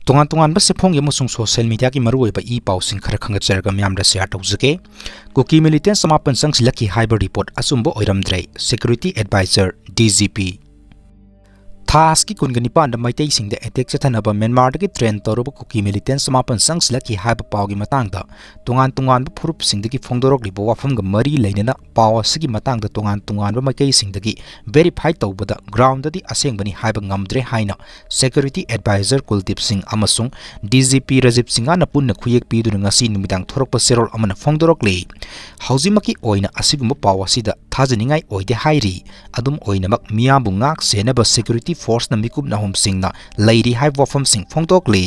तोंगान तोंगान बस Phong यमसुंग social media की मरुओइबा ई पाउसिंग खरा खंगचरगा म्यामदा शेयर तौजगे कुकी मिलिटेंट्स समापन संगसिलकी हाइबा रिपोर्ट असुंबो ओइरमद्रे सिक्योरिटी एडवाइजर DGP थास की कुनगनिपान मैतई सिंह एटेक चथनब म्यांमार की ट्रेन तौरब कुकी मिलिटेंट्स समापन संगसिलकी हाइबा पाउगी मतंगदा तोंगान तोंगान फुरुप सिंह फोंदोरकलिब वाफम मरी लेना पाव असगी मतंगदा तोंगान तोंगान मैकई सिंह वेरीफाई तौबदा ग्राउंड असेंबनी हाइबा नमद्रे हाइना सिक्योरिटी एडवाइजर कुलदीप सिंह अमसुंग DGP राजीव सिंह पुनः खुयेक पीदुना ngasi numitang थोरकप सेरोल अमना फोंदोरकले हौजिमकी ओइना असिगुम पाव असिदा थाजनिंगाई ओइदे हाइरी अदुम ओइनमक मियाबु ngak senaba security force na mikup na hom singna lairi hai wafam sing phongtokli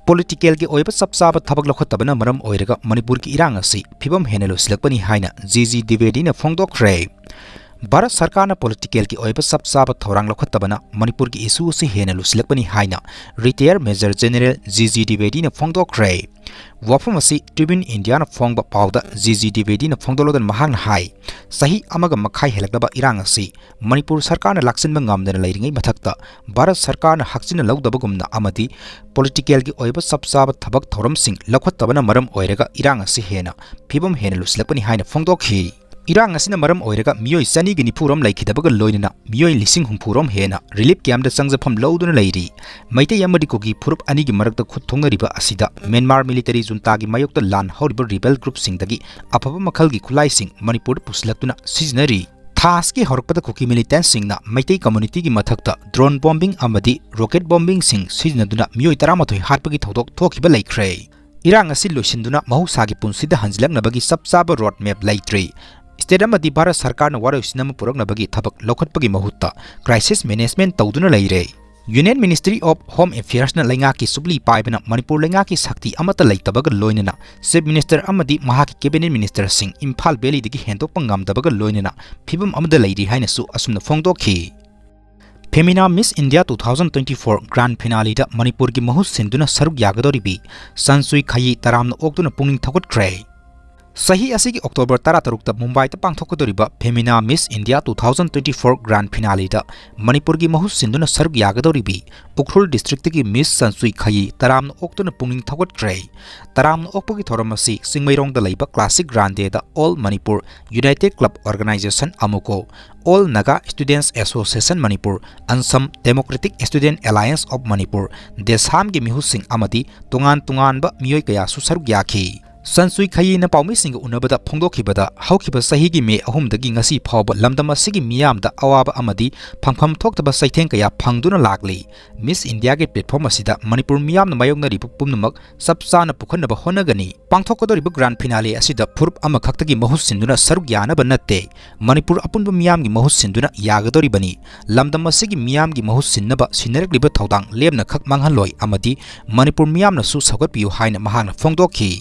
political ki oiba sapsaba thabak lokhatabana maram oiraga manipur ki irang asi phibam henelo silakpani haina GG Divedi na phongdokre Bharat सरकार ने political की ओइब सबसाब थौरांग लखतबना मणिपुर की issue से हेन लुसिलकपनी हाइना retire major general GG Divedi ने फोंदोक्रे वफम असी ट्रिब्यून इंडिया ने फोंग पाउदा GG Divedi ने फोंदोलोदन महांग हाई सही अमग मखाई हेलकदबा इरांग असी मणिपुर सरकार ने लाक्सिन बंगामदन लैरिंगै मथक्ता भारत सरकार ने हक्सिन लौदबगुमना अमदी पॉलिटिकल की ओइब सबसाब थबक थौरम सिंह लखतबना मरम ओइरगा इरांग असी हेना फिबम हेन लुसिलकपनी हाइना फोंदोखी इरांग असिना मरम ओइरगा मियोय सनी गिनी फुरम लाइखिदबग लोइनना मियोय लिसिंग हुमफुरम हेना रिलीफ कैम्प संगजफम लौदुना लैरी मैते यमदि कुकी फुरुप अनि गी मरकत खुद थोंगरिबा असिदा म्यांमार मिलिटरी जुंता गी मायोक्ता लान हौरिबा रिबेल ग्रुप सिंगदगी अफब मखल गी खुलाई सिंग मणिपुर पुसलक्तुना सिजनरी थास की हरकपद कुकी मिलिटेंट सिंगना मैते कम्युनिटी की मथक्ता ड्रोन बॉम्बिंग अमदी रॉकेट बॉम्बिंग सिंग सिजनदुना मियोय 13 हारपगी थौदोक थोखिबा लैख्रे इरांग असि लोइसिंदुना महौसागी पुंसिदा हंजलकनबगी सबसाब रोड मैप लैत्रे स्टेट अमदी भारत सरकार न वारोसिनम पुरकनबगी थबक लौखटपगी महुत्ता क्राइसिस मैनेजमेंट तौदुना लैरे union ministry of home affairs न लैंगा की सुबली पाइबना मणिपुर लैंगा की शक्ति अमत लैतबग लोइनना चीफ मिनिस्टर अमदी महाकी cabinet minister Singh Imphal valley दगी हेंदोक पंगामदबग लोइनना फिबम अमद लैरी हाइनसु असुमना फोंदोखी Femina Miss India 2024 grand finale दा मणिपुर की महु सिंधुना सरुक यागदोरिबी सनसुई खई तरामना ओक्तुना पुंगिंग थगोटख्रे सही असिगी अक्टोबर 13 मुंबई ता पांगथोकदोरिबा Femina Miss India 2024 grand finale दा मणिपुर की महु सिंधुना सरुक यागदोरिबी उखरुल डिस्ट्रिक्ट की मिस सनसुई खई तरामना ओक्तुना पुंगिंग थगोटख्रे तरामना ओक्पगी थोरम असि सिंगमैरोंग दा लैबा क्लासिक ग्रांडे दा all Manipur united club organisation अमुको all Naga students association Manipur अंसम democratic student alliance of Manipur देशाम की मिहुसिंग अमदी तोंगान तोंगानबा मियोय कया सुसरुक याखी सनसुई खई न पाउमी सिंग उनबदा फोंदोखिबदा हौखिबा सही की मे अहुमदगी ngasi फावब लमदम असिगी मियामदा अवाब अमदी फंगफम थोक्तबा सैथें कया फंगदुना लागली मिस इंडिया के प्लेटफॉर्म असिदा मणिपुर मियामना मायोगनरि पुमनमक सबसाना पुखनबा होनगनी पांगथोकदोरिबा ग्रांड फिनाले असिदा फुरुप अमखक्तगी महु सिंदुना सरुक यानबा नत्ते मणिपुर अपुनबा मियामगी महु सिंदुना यागदोरिबनी लमदम असिगी मियामगी महु सिन्नबा सिनरकलिबा थौदांग लेमना खक मांगहलोय अमदी मणिपुर मियामना सु सौगतपियु हाइना महाना फोंदोखी